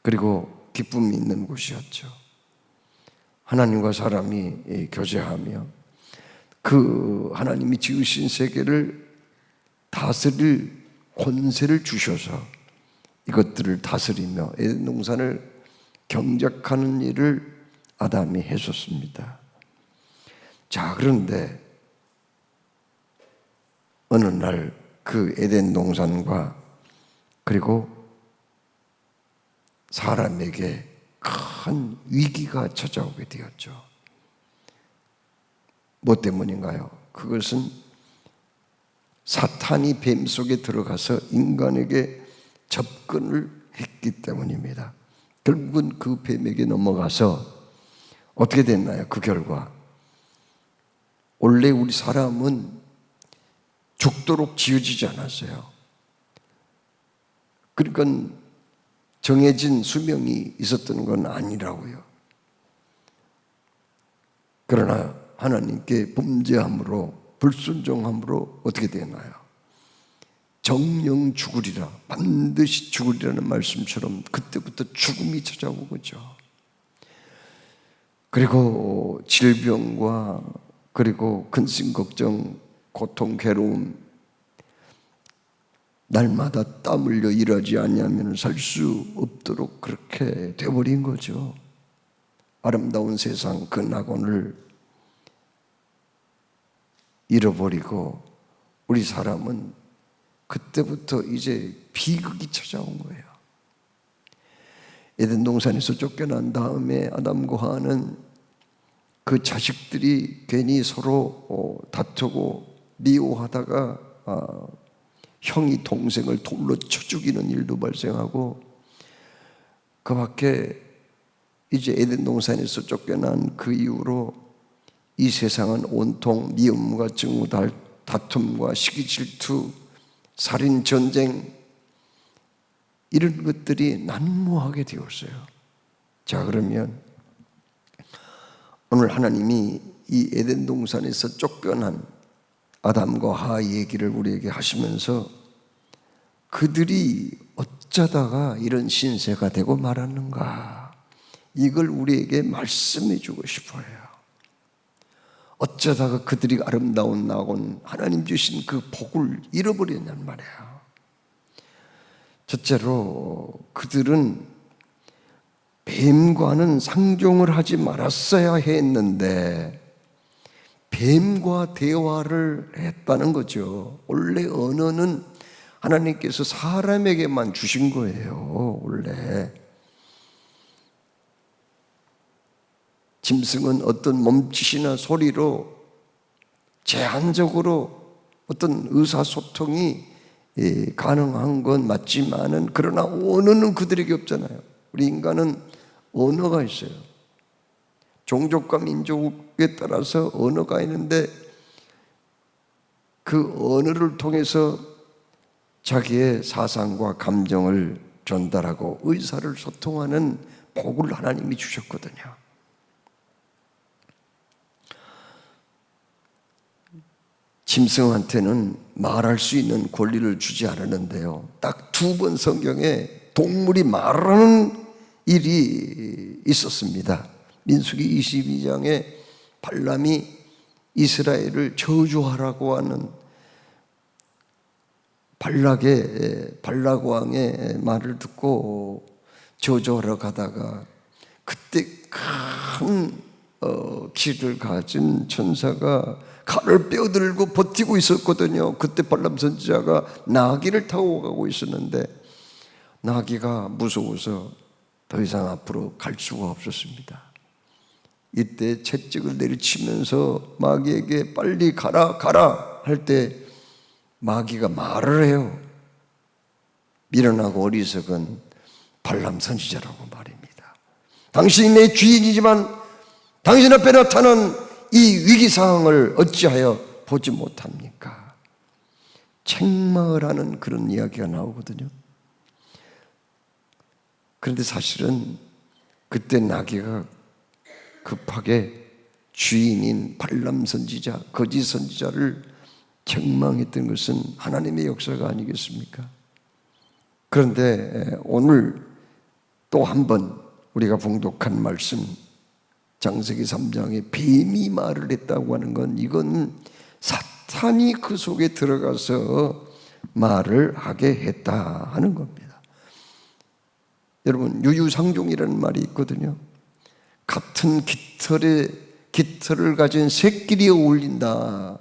그리고 기쁨이 있는 곳이었죠. 하나님과 사람이 교제하며 그 하나님이 지으신 세계를 다스릴 권세를 주셔서 이것들을 다스리며 에덴 동산을 경작하는 일을 아담이 했었습니다. 자, 그런데 어느 날 그 에덴 동산과 그리고 사람에게 큰 위기가 찾아오게 되었죠. 뭐 때문인가요? 그것은 사탄이 뱀 속에 들어가서 인간에게 접근을 했기 때문입니다. 결국은 그 뱀에게 넘어가서 어떻게 됐나요? 그 결과 원래 우리 사람은 죽도록 지어지지 않았어요. 그러니까 정해진 수명이 있었던 건 아니라고요. 그러나 하나님께 범죄함으로 불순종함으로 어떻게 되나요? 정령 죽으리라, 반드시 죽으리라는 말씀처럼 그때부터 죽음이 찾아오고 거죠. 그리고 질병과 그리고 근심 걱정, 고통, 괴로움, 날마다 땀 흘려 일하지 않으면 살 수 없도록 그렇게 돼버린 거죠. 아름다운 세상 그 낙원을 잃어버리고 우리 사람은 그때부터 이제 비극이 찾아온 거예요. 에덴 동산에서 쫓겨난 다음에 아담과 하와는 그 자식들이 괜히 서로 다투고 미워하다가 형이 동생을 돌로 쳐 죽이는 일도 발생하고, 그 밖에 이제 에덴 동산에서 쫓겨난 그 이후로 이 세상은 온통 미움과 증오, 다툼과 시기 질투, 살인, 전쟁 이런 것들이 난무하게 되었어요. 자, 그러면 오늘 하나님이 이 에덴 동산에서 쫓겨난 아담과 하와 얘기를 우리에게 하시면서 그들이 어쩌다가 이런 신세가 되고 말았는가, 이걸 우리에게 말씀해 주고 싶어요. 어쩌다가 그들이 아름다운 낙원, 하나님 주신 그 복을 잃어버렸냔 말이야. 첫째로 그들은 뱀과는 상종을 하지 말았어야 했는데 뱀과 대화를 했다는 거죠. 원래 언어는 하나님께서 사람에게만 주신 거예요. 원래 짐승은 어떤 몸짓이나 소리로 제한적으로 어떤 의사소통이 가능한 건 맞지만은, 그러나 언어는 그들에게 없잖아요. 우리 인간은 언어가 있어요. 종족과 민족에 따라서 언어가 있는데 그 언어를 통해서 자기의 사상과 감정을 전달하고 의사를 소통하는 복을 하나님이 주셨거든요. 짐승한테는 말할 수 있는 권리를 주지 않았는데요, 딱 2번 성경에 동물이 말하는 일이 있었습니다. 민수기 22장에 발람이 이스라엘을 저주하라고 하는 발락 왕의 말을 듣고 저주하러 가다가 그때 큰 키를 가진 천사가 칼을 빼어들고 버티고 있었거든요. 그때 발람 선지자가 나귀를 타고 가고 있었는데 나귀가 무서워서 더 이상 앞으로 갈 수가 없었습니다. 이때 채찍을 내리치면서 마귀에게 빨리 가라 할 때 마귀가 말을 해요. 미련하고 어리석은 발람 선지자라고 말입니다. 당신이 내 주인이지만 당신 앞에 나타난 이 위기 상황을 어찌하여 보지 못합니까? 책망을 하는 그런 이야기가 나오거든요. 그런데 사실은 그때 나귀가 급하게 주인인 발람 선지자, 거짓 선지자를 책망했던 것은 하나님의 역사가 아니겠습니까? 그런데 오늘 또 한 번 우리가 봉독한 말씀 창세기 3장에 뱀이 말을 했다고 하는 건 이건 사탄이 그 속에 들어가서 말을 하게 했다 하는 겁니다. 여러분 유유상종이라는 말이 있거든요. 같은 깃털을 가진 새끼리 어울린다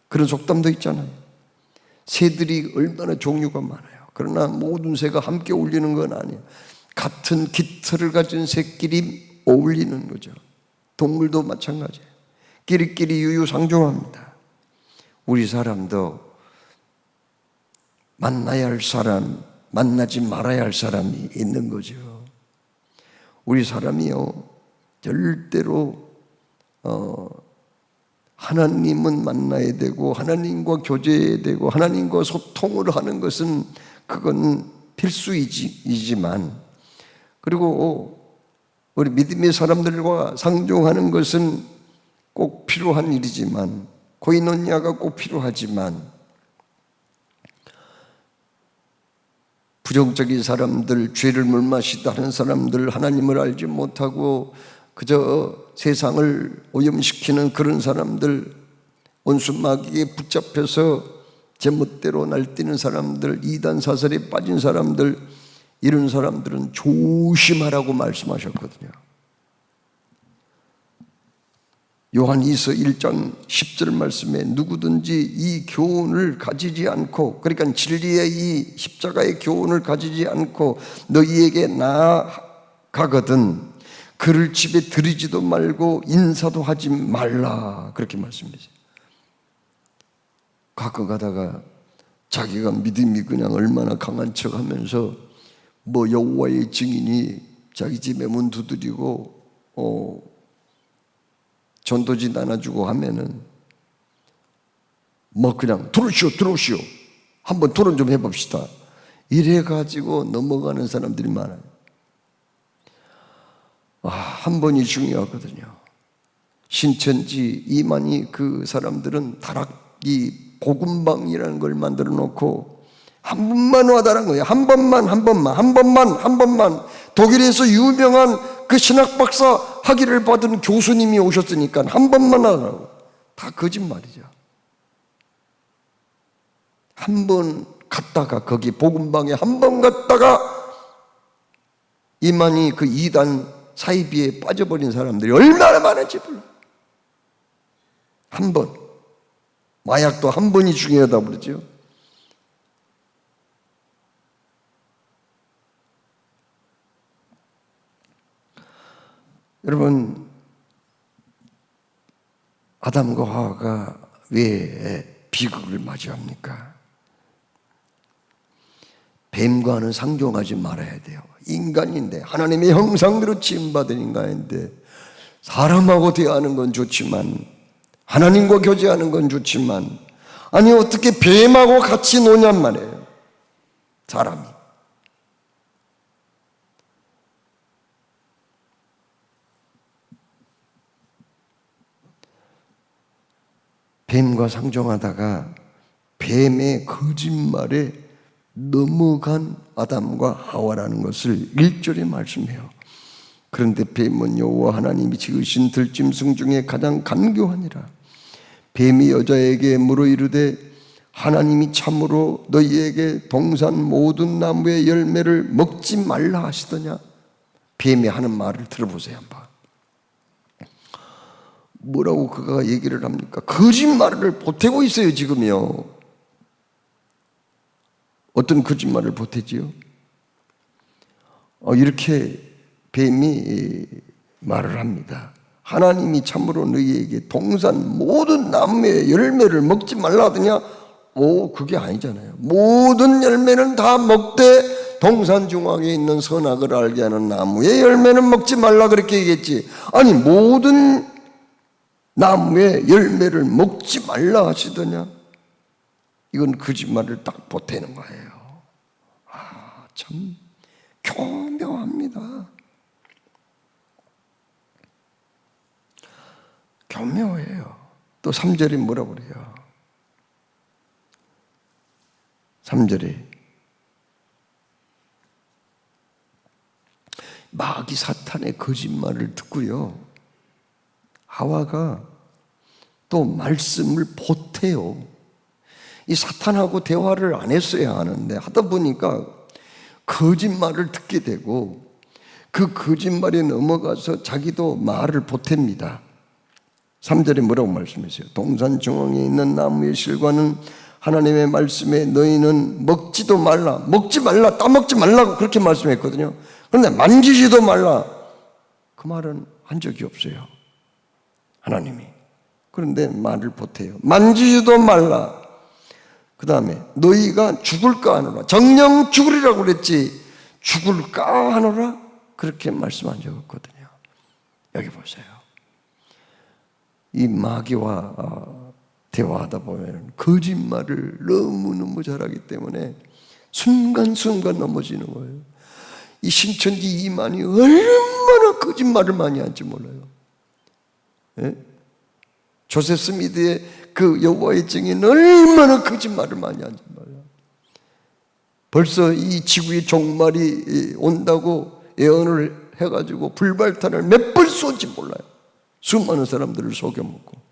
그런 속담도 있잖아요. 새들이 얼마나 종류가 많아요. 그러나 모든 새가 함께 어울리는 건 아니에요. 같은 깃털을 가진 새끼리 어울리는 거죠. 동물도 마찬가지예요. 끼리끼리 유유상종합니다. 우리 사람도 만나야 할 사람, 만나지 말아야 할 사람이 있는 거죠. 우리 사람이요 절대로 하나님은 만나야 되고 하나님과 교제해야 되고 하나님과 소통을 하는 것은 그건 필수이지만, 그리고 우리 믿음의 사람들과 상종하는 것은 꼭 필요한 일이지만, 코이노니아가 꼭 필요하지만, 부정적인 사람들, 죄를 물마시다 하는 사람들, 하나님을 알지 못하고 그저 세상을 오염시키는 그런 사람들, 원수마귀에 붙잡혀서 제멋대로 날뛰는 사람들, 이단 사설에 빠진 사람들, 이런 사람들은 조심하라고 말씀하셨거든요. 요한이서 1장 10절 말씀에 누구든지 이 교훈을 가지지 않고, 그러니까 진리의 이 십자가의 교훈을 가지지 않고 너희에게 나아가거든 그를 집에 들이지도 말고 인사도 하지 말라, 그렇게 말씀하세요. 가끔 가다가 자기가 믿음이 그냥 얼마나 강한 척하면서 뭐 여호와의 증인이 자기 집에 문 두드리고 전도지 나눠주고 하면은 뭐 그냥 들어오시오 한번 토론 좀 해봅시다 이래가지고 넘어가는 사람들이 많아요. 한 번이 중요하거든요. 신천지 이만희 그 사람들은 다락이 복음방이라는 걸 만들어 놓고 한 번만 와달라는 거예요. 한 번만. 독일에서 유명한 그 신학 박사 학위를 받은 교수님이 오셨으니까 한 번만 하라고. 다 거짓말이죠. 한 번 갔다가 거기 복음방에 한 번 갔다가 이만희 그 이단 사이비에 빠져버린 사람들이 얼마나 많은지 몰라. 한 번. 마약도 한 번이 중요하다고 그러죠. 여러분, 아담과 하와가 왜 비극을 맞이합니까? 뱀과는 상종하지 말아야 돼요. 인간인데, 하나님의 형상대로 지음받은 인간인데, 사람하고 대화하는 건 좋지만, 하나님과 교제하는 건 좋지만, 아니 어떻게 뱀하고 같이 노냔 말이에요. 사람이. 뱀과 상종하다가 뱀의 거짓말에 넘어간 아담과 하와라는 것을 1절에 말씀해요. 그런데 뱀은 여호와 하나님이 지으신 들짐승 중에 가장 간교하니라. 뱀이 여자에게 물어 이르되 하나님이 참으로 너희에게 동산 모든 나무의 열매를 먹지 말라 하시더냐. 뱀이 하는 말을 들어보세요 한번. 뭐라고 그가 얘기를 합니까? 거짓말을 보태고 있어요 지금요. 어떤 거짓말을 보태지요? 이렇게 뱀이 말을 합니다. 하나님이 참으로 너희에게 동산 모든 나무의 열매를 먹지 말라 하더냐? 그게 아니잖아요. 모든 열매는 다 먹되 동산 중앙에 있는 선악을 알게 하는 나무의 열매는 먹지 말라 그렇게 얘기했지. 아니 모든 나무의 열매를 먹지 말라 하시더냐? 이건 거짓말을 딱 보태는 거예요. 참 교묘합니다. 교묘해요. 또 3절에 뭐라고 그래요? 3절에 마귀 사탄의 거짓말을 듣고요, 하와가 또 말씀을 보태요. 이 사탄하고 대화를 안 했어야 하는데 하다 보니까 거짓말을 듣게 되고, 그 거짓말에 넘어가서 자기도 말을 보탭니다. 3절에 뭐라고 말씀하세요? 동산 중앙에 있는 나무의 실과는 하나님의 말씀에 너희는 먹지도 말라, 먹지 말라, 따먹지 말라고 그렇게 말씀했거든요. 그런데 만지지도 말라, 그 말은 한 적이 없어요, 하나님이. 그런데 말을 보태요. 만지지도 말라. 그 다음에 너희가 죽을까 하노라. 정녕 죽으리라고 그랬지 죽을까 하노라 그렇게 말씀한 적 없거든요. 여기 보세요. 이 마귀와 대화하다 보면 거짓말을 너무너무 잘하기 때문에 순간순간 넘어지는 거예요. 이 신천지 이만이 얼마나 거짓말을 많이 한지 몰라요. 예? 조셉 스미드의 그 여호와의 증인 얼마나 거짓말을 많이 한지 몰라요. 벌써 이 지구의 종말이 온다고 예언을 해가지고 불발탄을 몇 번 쏜지 몰라요. 수많은 사람들을 속여먹고.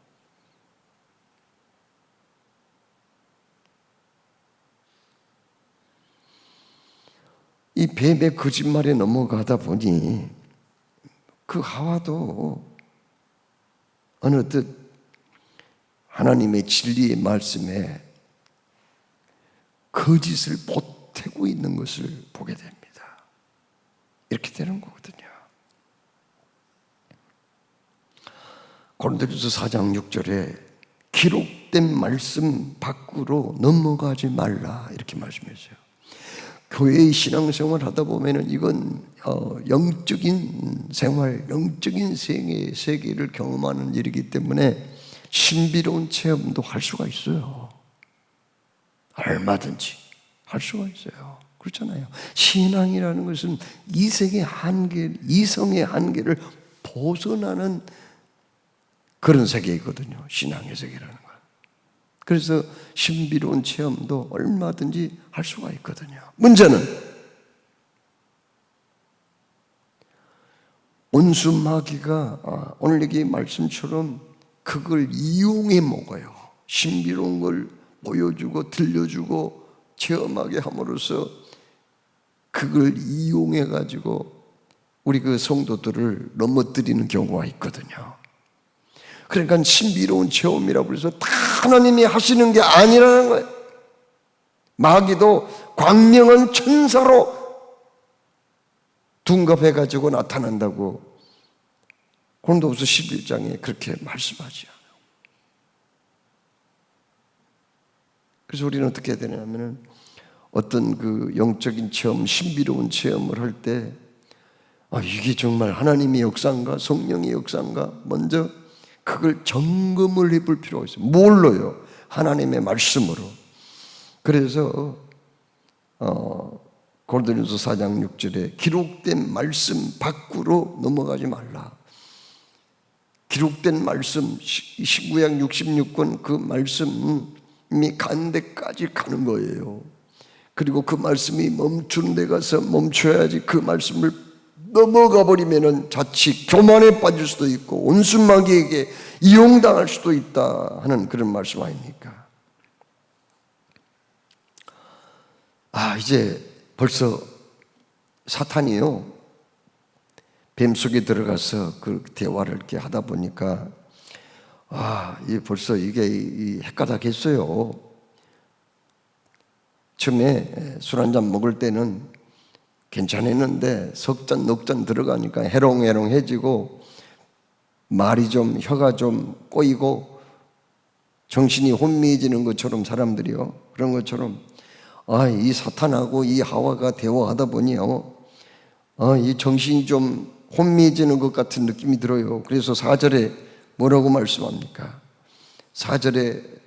이 뱀의 거짓말에 넘어가다 보니 그 하와도 어느덧 하나님의 진리의 말씀에 거짓을 보태고 있는 것을 보게 됩니다. 이렇게 되는 거거든요. 고린도전서 4장 6절에 기록된 말씀 밖으로 넘어가지 말라 이렇게 말씀했어요. 교회의 신앙생활 하다 보면은 이건 영적인 생활, 영적인 세계를 경험하는 일이기 때문에 신비로운 체험도 할 수가 있어요. 얼마든지 할 수가 있어요. 그렇잖아요. 신앙이라는 것은 이성의 한계를 벗어나는 그런 세계이거든요. 신앙의 세계라는 건. 그래서 신비로운 체험도 얼마든지 할 수가 있거든요. 문제는 온수 마귀가 오늘 여기 말씀처럼 그걸 이용해 먹어요. 신비로운 걸 보여주고 들려주고 체험하게 함으로써 그걸 이용해 가지고 우리 그 성도들을 넘어뜨리는 경우가 있거든요. 그러니까 신비로운 체험이라고 해서 다 하나님이 하시는 게 아니라는 거예요. 마귀도 광명한 천사로 둔갑해가지고 나타난다고 고린도후서 11장에 그렇게 말씀하지 않아요. 그래서 우리는 어떻게 해야 되냐면은 어떤 그 영적인 체험, 신비로운 체험을 할 때 이게 정말 하나님의 역사인가 성령의 역사인가 먼저 그걸 점검을 해볼 필요가 있어요. 뭘로요? 하나님의 말씀으로. 그래서 고린도전서 4장 6절에 기록된 말씀 밖으로 넘어가지 말라. 기록된 말씀 19장 66권 그 말씀이 가는 데까지 가는 거예요. 그리고 그 말씀이 멈추는 데 가서 멈춰야지 그 말씀을 넘어가 버리면은 자칫 교만에 빠질 수도 있고 온순마귀에게 이용당할 수도 있다 하는 그런 말씀 아닙니까? 이제 벌써 사탄이요 뱀 속에 들어가서 그 대화를 이렇게 하다 보니까 벌써 이게 헷가닥했어요. 처음에 술 한잔 먹을 때는 괜찮았는데 석잔 넉잔 들어가니까 해롱해롱해지고 말이 좀 혀가 좀 꼬이고 정신이 혼미해지는 것처럼 사람들이요 그런 것처럼 이 사탄하고 이 하와가 대화하다 보니요 이 정신이 좀 혼미해지는 것 같은 느낌이 들어요. 그래서 4절에 뭐라고 말씀합니까? 4절에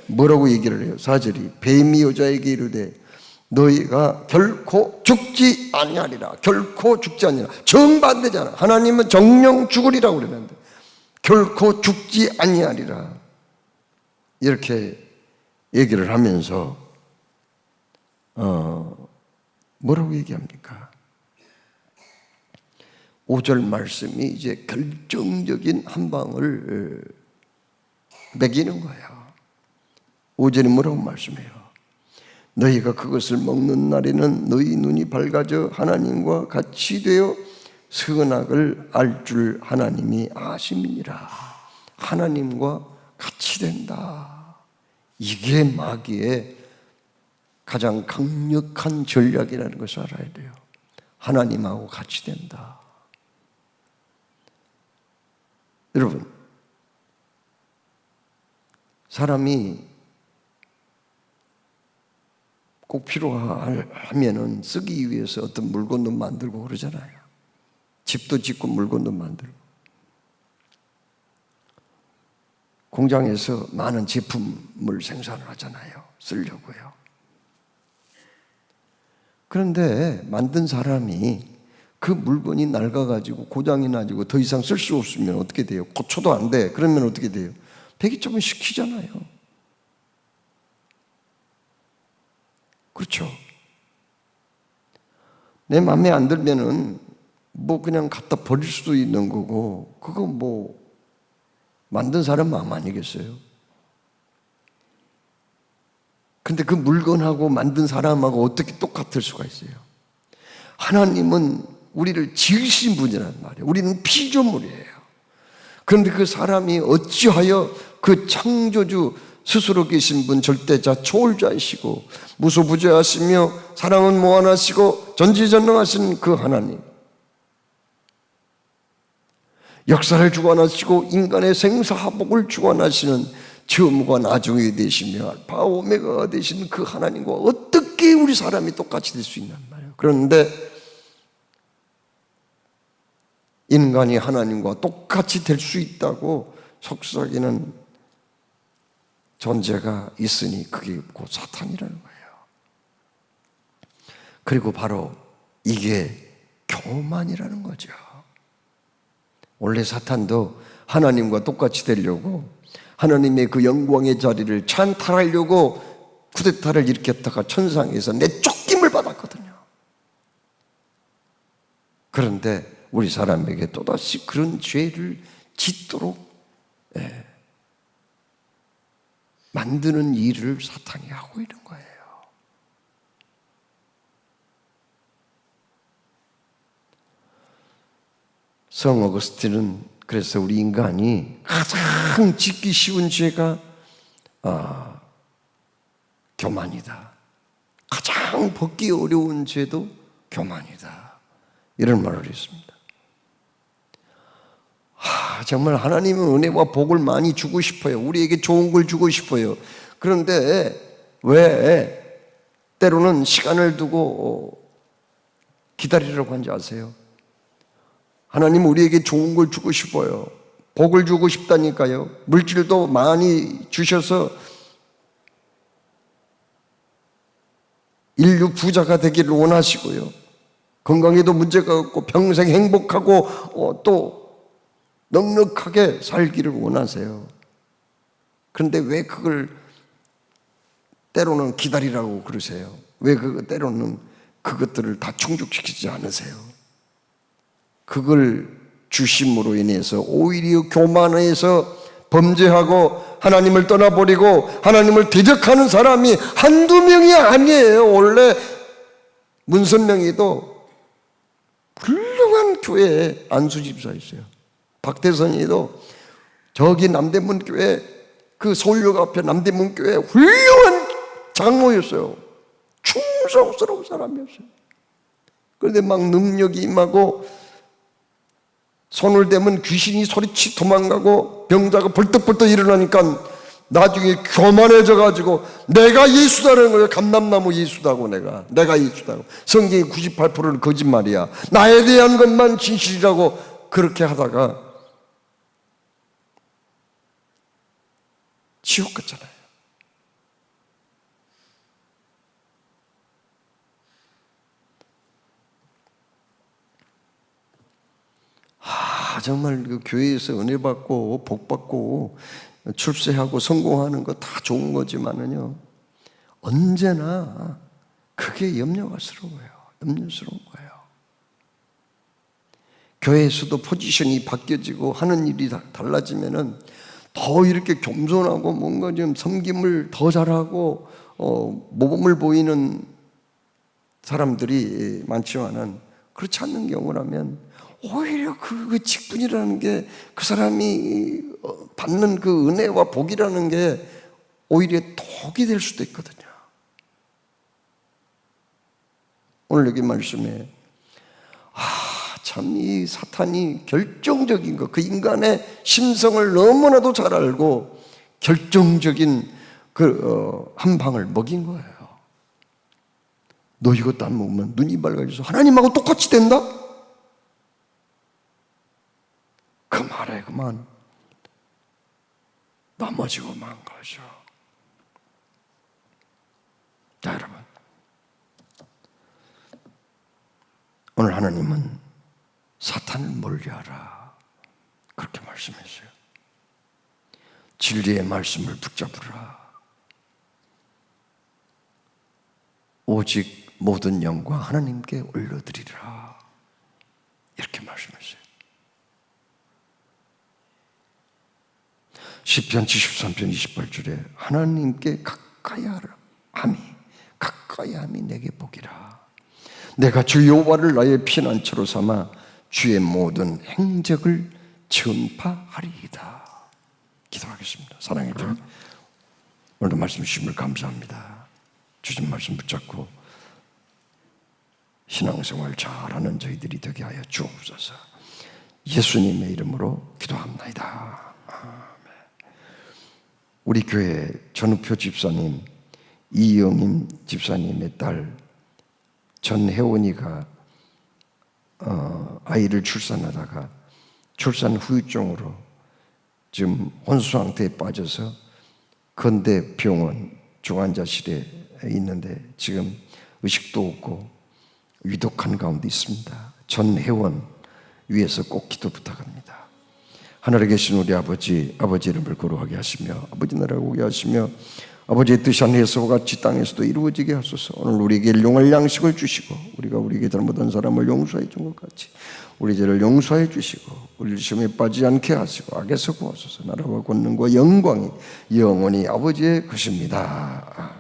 뭐라고 얘기를 해요? 4절이 뱀이 여자에게 이르되 너희가 결코 죽지 아니하리라. 결코 죽지 아니하리라. 정반대잖아. 하나님은 정령 죽으리라고 그러는데 결코 죽지 아니하리라. 이렇게 얘기를 하면서 뭐라고 얘기합니까? 5절 말씀이 이제 결정적인 한 방을 매기는 거예요. 5절이 뭐라고 말씀해요? 너희가 그것을 먹는 날에는 너희 눈이 밝아져 하나님과 같이 되어 선악을 알 줄 하나님이 아심이니라. 하나님과 같이 된다. 이게 마귀의 가장 강력한 전략이라는 것을 알아야 돼요. 하나님하고 같이 된다. 여러분, 사람이 꼭 필요하면은 쓰기 위해서 어떤 물건도 만들고 그러잖아요. 집도 짓고 물건도 만들고. 공장에서 많은 제품을 생산을 하잖아요. 쓰려고요. 그런데 만든 사람이 그 물건이 낡아가지고 고장이 나지고 더 이상 쓸 수 없으면 어떻게 돼요? 고쳐도 안 돼. 그러면 어떻게 돼요? 폐기처분 시키잖아요. 그렇죠. 내 마음에 안 들면은 뭐 그냥 갖다 버릴 수도 있는 거고, 그거 뭐 만든 사람 마음 아니겠어요? 근데 그 물건하고 만든 사람하고 어떻게 똑같을 수가 있어요? 하나님은 우리를 지으신 분이란 말이에요. 우리는 피조물이에요. 그런데 그 사람이 어찌하여 그 창조주 스스로 계신 분 절대자 초월자이시고 무소부재하시며 사랑은 무한하시고 전지전능하신 그 하나님, 역사를 주관하시고 인간의 생사화복을 주관하시는 처음과 나중이 되시며 알파 오메가가 되시는 그 하나님과 어떻게 우리 사람이 똑같이 될 수 있냔 말이에요. 그런데 인간이 하나님과 똑같이 될 수 있다고 속삭이는 존재가 있으니 그게 곧 사탄이라는 거예요. 그리고 바로 이게 교만이라는 거죠. 원래 사탄도 하나님과 똑같이 되려고 하나님의 그 영광의 자리를 찬탈하려고 쿠데타를 일으켰다가 천상에서 내쫓김을 받았거든요. 그런데 우리 사람에게 또다시 그런 죄를 짓도록 만드는 일을 사탄이 하고 있는 거예요. 성 어거스틴은 그래서 우리 인간이 가장 짓기 쉬운 죄가 교만이다. 가장 벗기 어려운 죄도 교만이다. 이런 말을 했습니다. 정말 하나님은 은혜와 복을 많이 주고 싶어요. 우리에게 좋은 걸 주고 싶어요. 그런데 왜 때로는 시간을 두고 기다리라고 한지 아세요? 하나님 우리에게 좋은 걸 주고 싶어요. 복을 주고 싶다니까요. 물질도 많이 주셔서 인류 부자가 되기를 원하시고요. 건강에도 문제가 없고 평생 행복하고 또 넉넉하게 살기를 원하세요. 그런데 왜 그걸 때로는 기다리라고 그러세요? 왜 때로는 그것들을 다 충족시키지 않으세요? 그걸 주심으로 인해서 오히려 교만해서 범죄하고 하나님을 떠나버리고 하나님을 대적하는 사람이 한두 명이 아니에요. 원래 문선명이도 훌륭한 교회에 안수집사 있어요. 박대선이도 저기 남대문 교회 그 서울역 앞에 남대문 교회 훌륭한 장로였어요. 충성스러운 사람이었어요. 그런데 막 능력이 임하고 손을 대면 귀신이 소리치 도망가고 병자가 벌떡벌떡 일어나니까 나중에 교만해져가지고 내가 예수다라는 거예요. 감람나무 예수다고 내가 예수다고. 성경의 98%는 거짓말이야. 나에 대한 것만 진실이라고 그렇게 하다가 지옥 갔잖아요. 정말 그 교회에서 은혜 받고 복 받고 출세하고 성공하는 거 다 좋은 거지만은요, 언제나 그게 염려스러운 거예요. 교회에서도 포지션이 바뀌어지고 하는 일이 달라지면은 더 이렇게 겸손하고 뭔가 좀 섬김을 더 잘하고 모범을 보이는 사람들이 많지만은 그렇지 않는 경우라면 오히려 그 직분이라는 게 그 사람이 받는 그 은혜와 복이라는 게 오히려 독이 될 수도 있거든요. 오늘 여기 말씀에 참 이 사탄이 결정적인 것, 그 인간의 심성을 너무나도 잘 알고 결정적인 한 방을 먹인 거예요. 너 이것도 안 먹으면 눈이 밝아져서 하나님하고 똑같이 된다? 그만해, 그만. 넘어지고 망가져. 자, 여러분. 오늘 하나님은 사탄을 멀리하라 그렇게 말씀했어요. 진리의 말씀을 붙잡으라. 오직 모든 영광 하나님께 올려드리라 이렇게 말씀했어요. 시편 73편 28절에 하나님께 가까이 함이 내게 복이라. 내가 주 여호와를 나의 피난처로 삼아 주의 모든 행적을 전파하리이다. 기도하겠습니다. 사랑해 주님, 오늘도 말씀 주심을 감사합니다. 주신 말씀 붙잡고 신앙생활 잘하는 저희들이 되게 하여 주옵소서. 예수님의 이름으로 기도합니다. 아멘. 우리 교회 전우표 집사님, 이영임 집사님의 딸 전혜원이가 아이를 출산하다가 출산 후유증으로 지금 혼수 상태에 빠져서 건대병원 중환자실에 있는데 지금 의식도 없고 위독한 가운데 있습니다. 전혜원 위에서 꼭 기도 부탁합니다. 하늘에 계신 우리 아버지 이름을 거룩하게 하시며 아버지 나라를 오게 하시며 아버지의 뜻이 하늘에서와 같이 땅에서도 이루어지게 하소서. 오늘 우리에게 일용할 양식을 주시고 우리가 우리에게 잘못한 사람을 용서해 준 것 같이 우리 죄를 용서해 주시고 우리를 시험에 빠지지 않게 하시고 악에서 구하소서. 나라와 권능과 영광이 영원히 아버지의 것입니다.